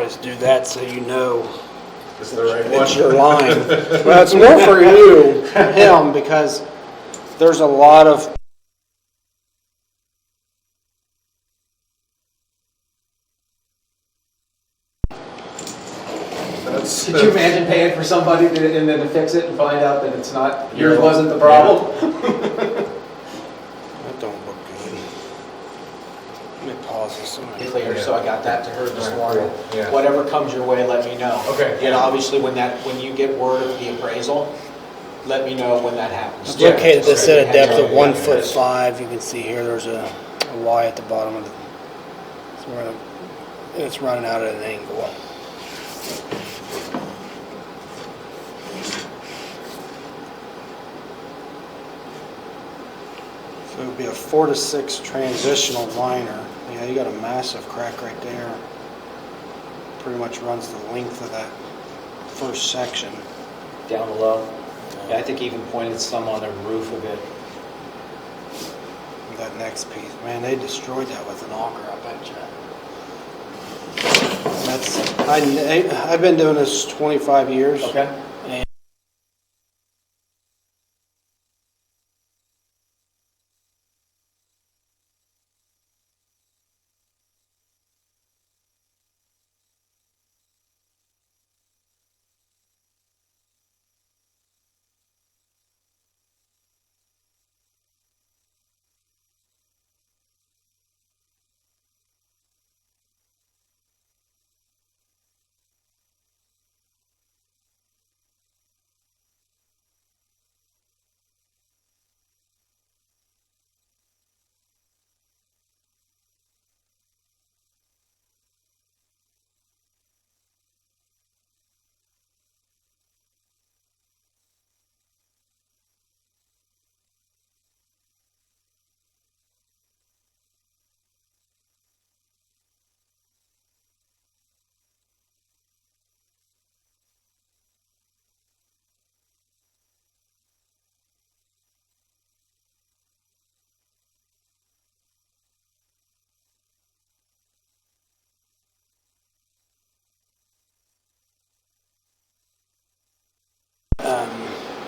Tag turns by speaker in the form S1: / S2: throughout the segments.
S1: always do that so you know
S2: Is the right one?
S1: it's your line. Well, it's more for you, him, because there's a lot of
S3: Could you imagine paying for somebody and then to fix it and find out that it's not, yours wasn't the problem?
S1: that don't look good. Let me pause this.
S3: Clear, so I got that to her this morning.
S2: Yeah.
S3: Whatever comes your way, let me know.
S2: Okay.
S3: And obviously, when you get word of the appraisal, let me know when that happens.
S1: It's located at this
S3: Okay.
S1: at a depth of 1'5". You can see here there's a Y at the bottom of it. It's running out at an angle. So it would be a 4 to 6 transitional liner. Yeah, you got a massive crack right there. Pretty much runs the length of that first section.
S3: Down below. Yeah, I think he even pointed some on the roof of it.
S1: That next piece, man, they destroyed that with an auger, I bet you. I've been doing this 25 years.
S3: Okay.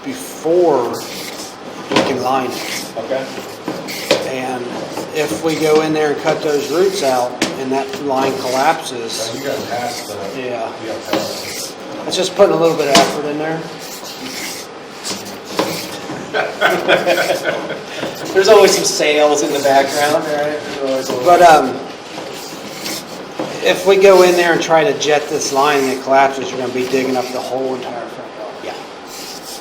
S1: Before we can line it.
S3: Okay.
S1: And if we go in there and cut those roots out and that line collapses,
S2: You got past that.
S1: yeah,
S2: You got past
S1: it's just putting a little bit of effort in there.
S3: There's always some sales in the background, right? There's always a little-
S1: But if we go in there and try to jet this line and it collapses, you're going to be digging up the whole entire front yard.
S3: Yeah.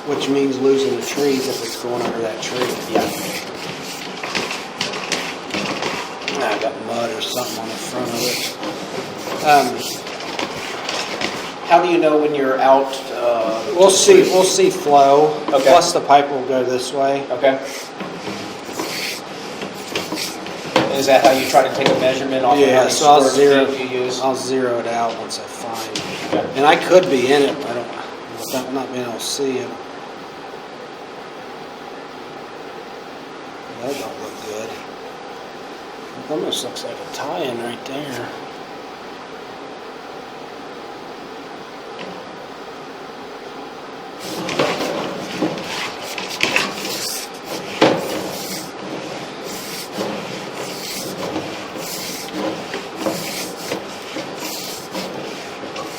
S1: Which means losing the trees if it's going under that tree.
S3: Yeah.
S1: I got mud or something on the front of it.
S3: How do you know when you're out?
S1: We'll see flow.
S3: Okay.
S1: Plus the pipe will go this way.
S3: Okay. Is that how you try to take a measurement off of how
S1: Yeah,
S3: many
S1: so I'll
S3: square
S1: zero.
S3: feet you use?
S1: I'll zero it out once I find.
S3: Okay.
S1: And I could be in it. I don't. Without not being able to see it. That don't look good. It almost looks like a tie-in right there.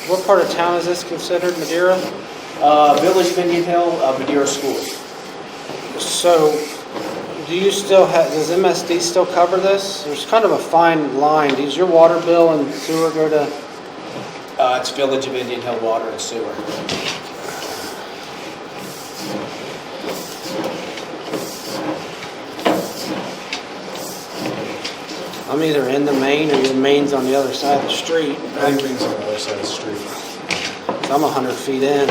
S1: What part of town is this considered, Madeira?
S3: Village of Indian Hill, Madeira School.
S1: So, do you still have, does MSD still cover this? There's kind of a fine line. Does your water bill and sewer go to?
S3: It's Village of Indian Hill Water and Sewer.
S1: I'm either in the main or your main's on the other side of the street.
S2: Everything's on the other side of the street.
S1: So I'm 100 feet in.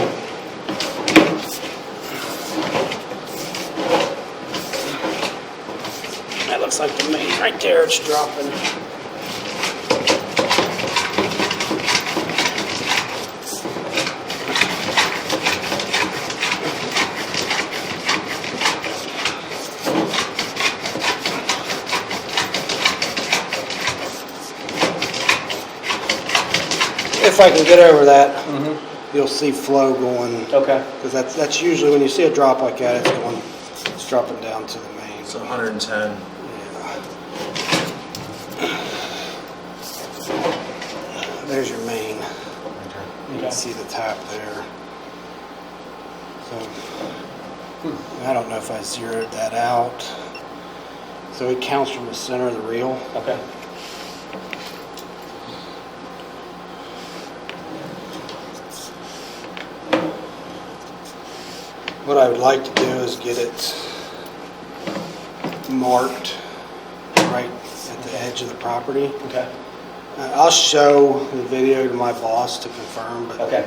S1: That looks like the main right there. It's dropping. if I can get over that,
S3: Mm-hmm.
S1: you'll see flow going,
S3: Okay.
S1: because that's usually when you see a drop like that, it's dropping down to the main.
S2: So 110.
S1: Yeah. There's your main. You
S3: Okay.
S1: can see the tap there. So, I don't know if I zeroed that out. So it counts from the center of the reel.
S3: Okay.
S1: What I would like to do is get it marked right at the edge of the property.
S3: Okay.
S1: I'll show the video to my boss to confirm, but
S3: Okay.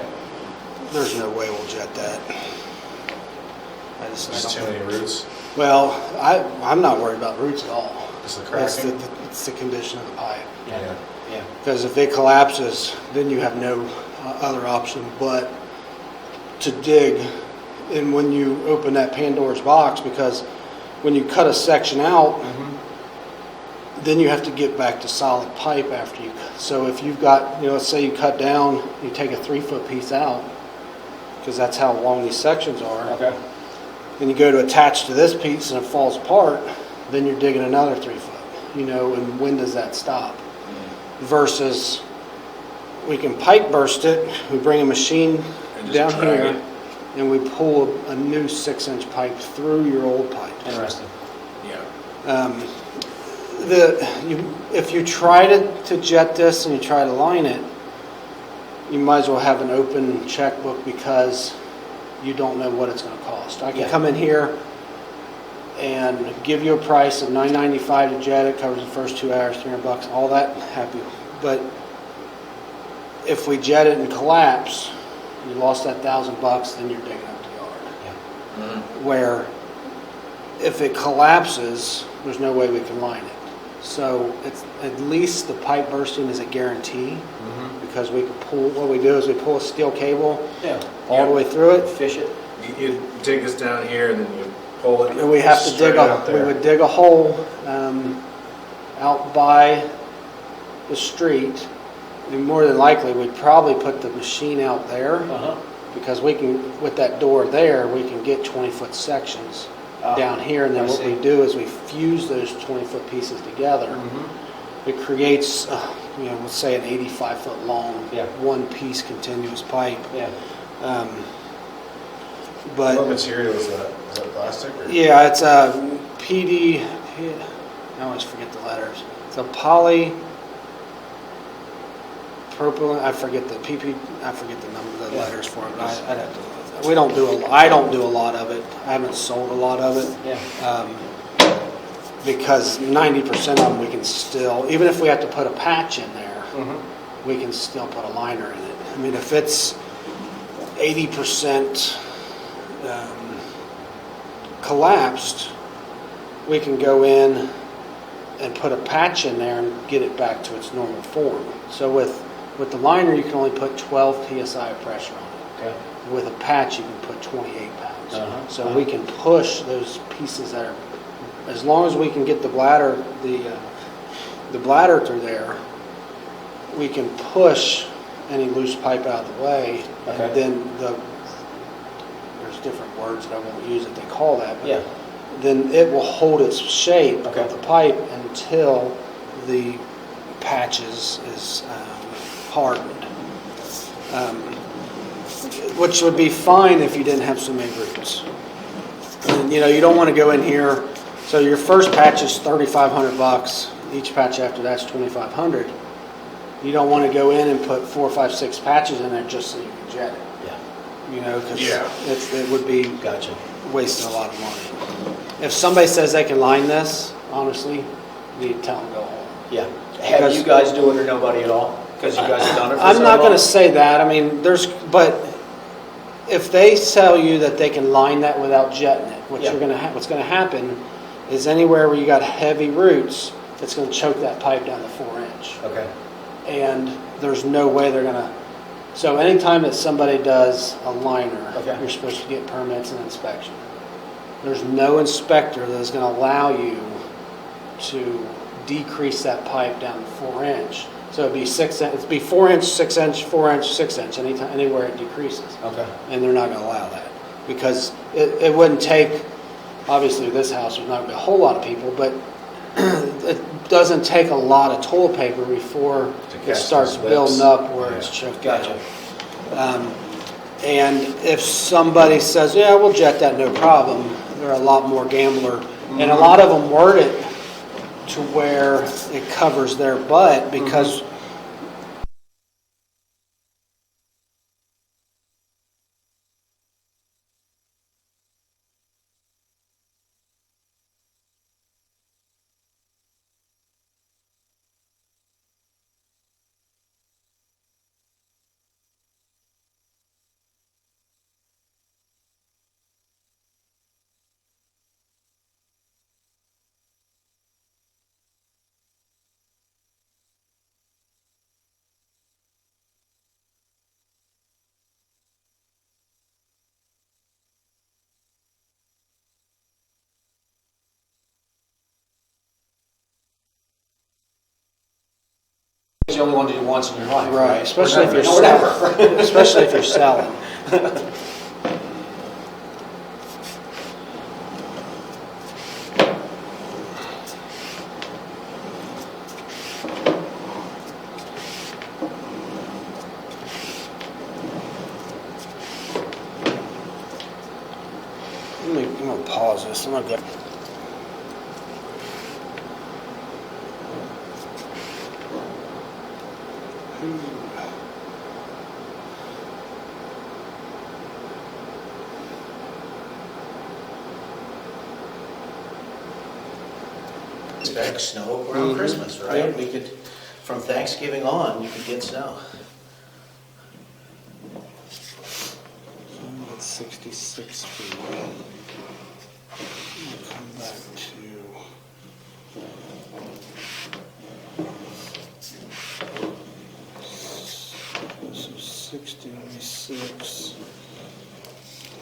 S1: there's no way we'll jet that. I
S2: There's
S1: don't-
S2: too many roots.
S1: Well, I'm not worried about roots at all.
S2: Just the
S1: It's
S2: cracking.
S1: it's the condition of the pipe.
S3: Yeah. Yeah.
S1: Because if it collapses, then you have no other option but to dig. And when you open that Pandora's box, because when you cut a section out, then you have to get back to solid pipe after you. So if you've got, let's say you cut down, you take a 3-foot piece out, because that's how long these sections are.
S3: Okay.
S1: Then you go to attach to this piece and it falls apart, then you're digging another 3 foot, and when does that stop? Versus we can pipe burst it, we bring a machine
S2: And just
S1: down
S2: drag
S1: here
S2: it.
S1: and we pull a new 6-inch pipe through your old pipe.
S3: Interesting.
S2: Yeah.
S1: If you try to jet this and you try to line it, you might as well have an open checkbook because you don't know what it's going to cost. I can come in here and give you a price of $9.95 to jet it, covers the first 2 hours, $300, all that, happy. But if we jet it and collapse, you lost that $1,000, then you're digging up the yard. Where if it collapses, there's no way we can line it. So it's at least the pipe bursting is a guarantee because we can pull. What we do is we pull a steel cable
S3: Yeah.
S1: all the way through it,
S3: Fish it.
S2: You dig this down here and then you pull it.
S1: and we have to
S2: straight
S1: dig
S2: out
S1: we
S2: there.
S1: would dig a hole out by the street. And more than likely, we'd probably put the machine out there
S3: Uh-huh.
S1: because we can, with that door there, we can get 20-foot sections down here, and then
S3: I
S1: what
S3: see.
S1: we do is we fuse those 20-foot pieces together. It creates, let's say an 85-foot long,
S3: Yeah.
S1: one-piece continuous pipe.
S3: Yeah.
S2: What
S1: But
S2: material is that? Is that plastic? Or?
S1: yeah, it's a I always forget the letters. It's a polypropylene. I forget the number, the letters for it. But I'd have to. I don't do a lot of it. I haven't sold a lot of it.
S3: Yeah.
S1: Because 90% of them we can still, even if we have to put a patch in there, we can still put a liner in it. I mean, if it's 80% collapsed, we can go in and put a patch in there and get it back to its normal form. So with the liner, you can only put 12 psi of pressure on it.
S3: Okay.
S1: With a patch, you can put 28 pounds. So
S3: Uh-huh.
S1: we can push those pieces that are, as long as we can get the bladder through there, we can push any loose pipe out of the way.
S3: Okay.
S1: And then there's different words that I won't use that they call that. But
S3: Yeah.
S1: then it will hold its shape
S3: Okay.
S1: of the pipe until the patches is hardened. Which would be fine if you didn't have so many roots. And, you don't want to go in here. So your first patch is $3,500. Each patch after that's $2,500. You don't want to go in and put 4, 5, 6 patches in there just so you can jet it.
S3: Yeah.
S1: Because
S2: Yeah.
S1: it would be
S3: Gotcha.
S1: wasting a lot of money. If somebody says they can line this, honestly, you need to tell them to go home.
S3: Yeah. Have
S1: Because-
S3: you guys do it or nobody at all? Because you guys have done it for so
S1: I'm not going
S3: long?
S1: to say that. I mean, but if they tell you that they can line that without jetting it, what's going to happen is anywhere where you got heavy roots, it's going to choke that pipe down to 4-inch.
S3: Okay.
S1: And there's no way they're going to. So anytime that somebody does a liner,
S3: Okay.
S1: you're supposed to get permits and inspection. There's no inspector that is going to allow you to decrease that pipe down to 4-inch So it'd be it'd be 4 inch, 6 inch, 4 inch, 6 inch, anywhere it decreases.
S3: Okay.
S1: And they're not gonna allow that, because it wouldn't take, obviously this house, there's not gonna be a whole lot of people, but it doesn't take a lot of toilet paper before it
S2: catch
S1: starts
S2: those
S1: building
S2: lips.
S1: up where
S2: Yeah.
S1: it's choked
S3: Gotcha.
S1: out. And if somebody says, yeah, we'll jet that, no problem, they're a lot more gambler. And a lot of them word it to where it covers their butt, because
S3: You only want to do once in your life,
S1: right,
S3: right?
S1: especially if you're
S3: Or never.
S1: selling, especially if you're selling. I'm gonna pause this. I'm gonna go.
S4: Expect snow around Christmas, right? We could, from Thanksgiving on, you could get snow.
S1: That's 66 feet. I'll come back to. So 66.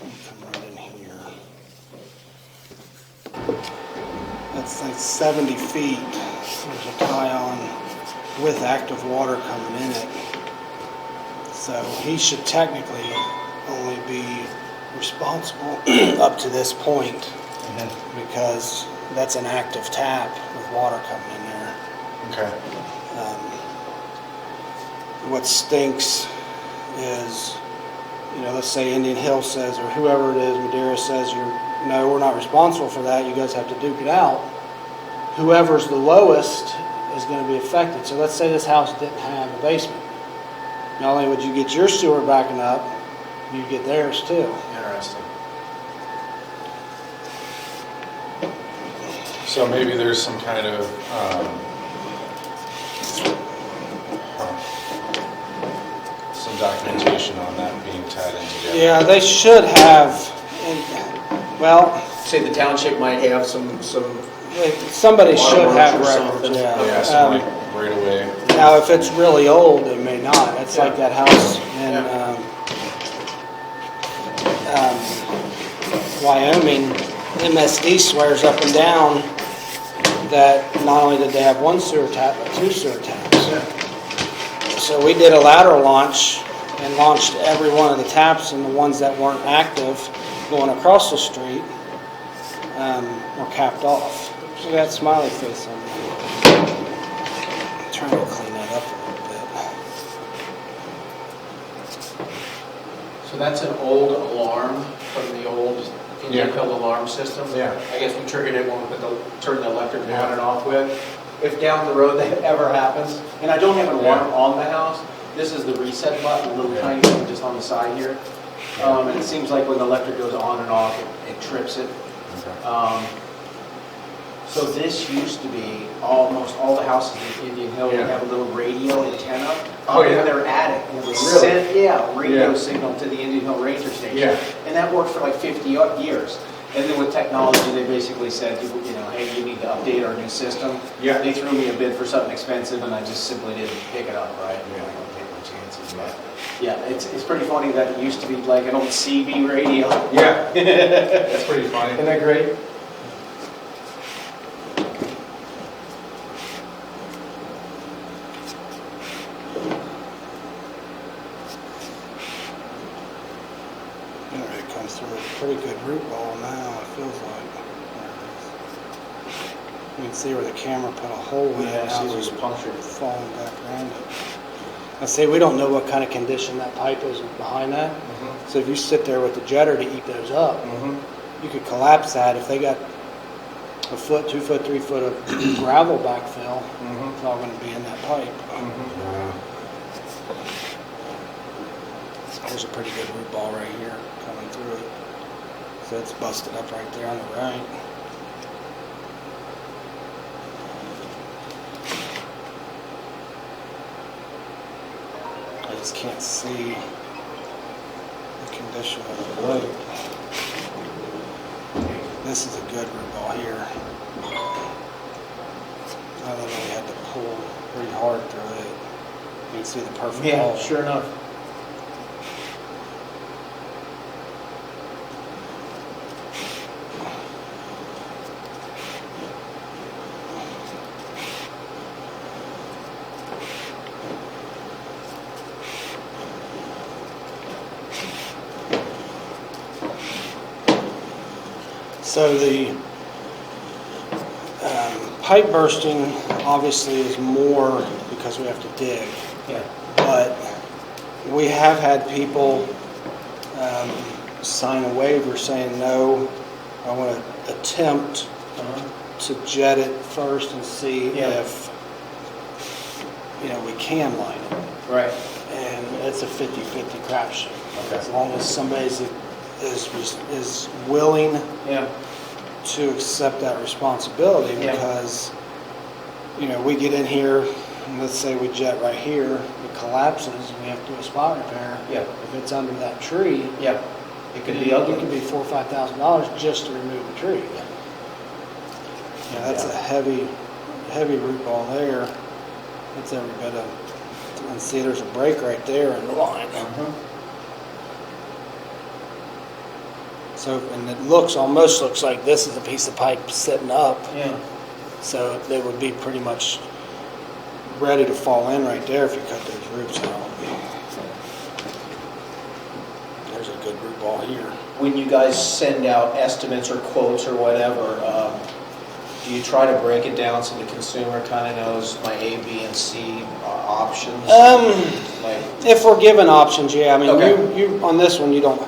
S1: I'll come right in here. That's like 70 feet. There's a tie on with active water coming in it. So he should technically only be responsible up to this point, because that's an active tap with water coming in there.
S2: Okay.
S1: What stinks is, let's say Indian Hill says, or whoever it is, Madeira says, no, we're not responsible for that, you guys have to duke it out. Whoever's the lowest is going to be affected. So let's say this house didn't have a basement. Not only would you get your sewer backing up, you get theirs too.
S2: Interesting. So maybe there's some kind of some documentation on that being tied in together.
S1: Yeah, they should have. Well,
S4: Say the township might have some
S1: somebody should
S4: Waterworks
S1: have
S4: or
S1: records.
S4: something.
S2: Yeah, some like right away.
S1: Now, if it's really old, it may not. It's like that house in Wyoming. MSD swears up and down that not only did they have one sewer tap, but two sewer taps. So we did a lateral launch and launched every one of the taps, and the ones that weren't active going across the street were capped off. So that smiley face on there. I'm trying to clean that up a little bit.
S3: So that's an old alarm from the old Indian Hill alarm system?
S2: Yeah.
S3: I guess we triggered it when we turned the electric on and off with. If down the road that ever happens, and I don't have an alarm on the house, this is the reset button, a little tiny one just on the side here. And it seems like when the electric goes on and off, it trips it. So this used to be almost all the houses in Indian Hill would have a little radio antenna in their attic. And it would send radio signal to the Indian Hill Ranger Station.
S2: Yeah.
S3: And that worked for like 50 years. And then with technology, they basically said, hey, you need to update our new system.
S2: Yeah.
S3: They threw me a bid for something expensive, and I just simply didn't pick it up, right? I don't take my chances. But yeah, it's pretty funny that it used to be like an old CB radio.
S2: Yeah, that's pretty funny.
S3: Isn't that great?
S1: You can see where the camera put a hole in it.
S3: Yeah,
S1: Now
S3: see where
S1: it's
S3: it's punctured.
S1: falling back around it. I say, we don't know what kind of condition that pipe is behind that. So if you sit there with the jetter to eat those up, you could collapse that. If they got a foot, 2 foot, 3 foot of gravel backfill, it's all going to be in that pipe. There's a pretty good root ball right here coming through it. So it's busted up right there on the right. I just can't see the condition of the blade. This is a good root ball here. I literally had to pull pretty hard through it. You can see the perfect hole.
S3: Sure enough.
S1: So the pipe bursting obviously is more because we have to dig,
S3: Yeah.
S1: but we have had people sign a waiver saying, no, I want to attempt to jet it first and see if, we can line it.
S3: Right.
S1: And it's a 50-50 crapshoot.
S3: Okay.
S1: As long as somebody is willing
S3: Yeah.
S1: to accept that responsibility,
S3: Yeah.
S1: because, we get in here, and let's say we jet right here, it collapses, and we have to do a spot repair.
S3: Yeah.
S1: If it's under that tree,
S3: Yeah. It could be
S1: it
S3: ugly.
S1: could be $4,000 or $5,000 just to remove the tree. Yeah, that's a heavy root ball there. That's every bit of, and see there's a break right there in the line. So, and it almost looks like this is a piece of pipe sitting up.
S3: Yeah.
S1: So they would be pretty much ready to fall in right there if you cut those roots out. There's a good root ball here.
S4: When you guys send out estimates or quotes or whatever, do you try to break it down so the consumer kind of knows my A, B, and C options? Like,
S1: If we're given options, yeah. I mean,
S4: Okay.
S1: you on this one, you don't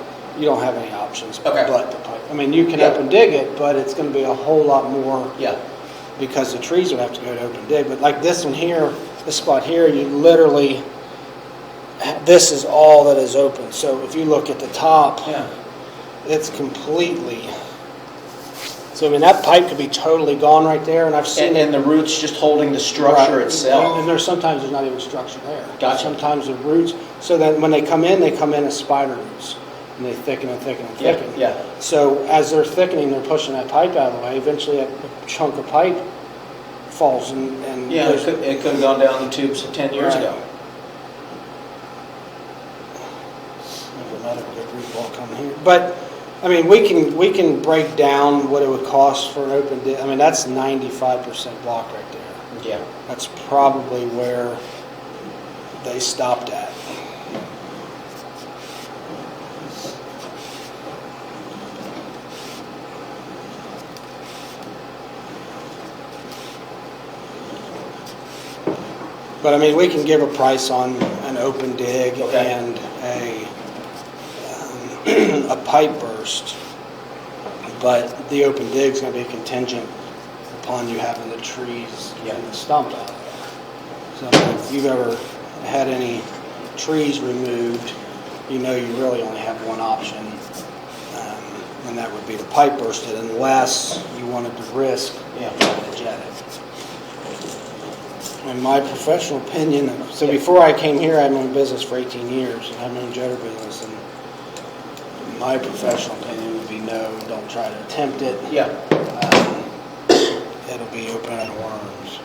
S1: have any options
S4: Okay.
S1: but the pipe. I mean, you can
S4: Yeah.
S1: open dig it, but it's going to be a whole lot more
S4: yeah,
S1: because the trees would have to go to open dig. But like this one here, this spot here, you literally, this is all that is open. So if you look at the top,
S4: yeah.
S1: it's completely, so I mean, that pipe could be totally gone right there, and I've seen
S4: And the roots just holding the structure
S1: Right.
S4: itself.
S1: And sometimes there's not even structure there.
S4: Gotcha.
S1: Sometimes the roots, so then when they come in as spider roots, and they thicken and thicken and
S4: Yeah,
S1: thicken.
S4: yeah.
S1: So as they're thickening, they're pushing that pipe out of the way. Eventually, a chunk of pipe falls and
S4: Yeah,
S1: goes-
S4: it could have gone down the tubes 10 years
S1: Right.
S4: ago.
S1: There's another good root ball coming here. But I mean, we can break down what it would cost for an open dig. I mean, that's 95% block right there.
S4: Yeah.
S1: That's probably where they stopped at. But I mean, we can give a price on an open dig
S4: Okay.
S1: and a pipe burst. But the open dig's gonna be contingent upon you having the trees
S4: Yeah.
S1: and the stump out there. So if you've ever had any trees removed, you know you really only have one option. And that would be to pipe burst it unless you wanted to risk trying to jet it. In my professional opinion, so before I came here, I'd known business for 18 years, and I've known jetter business, and my professional opinion would be no, don't try to attempt it.
S4: Yeah.
S1: It'll be open and worms.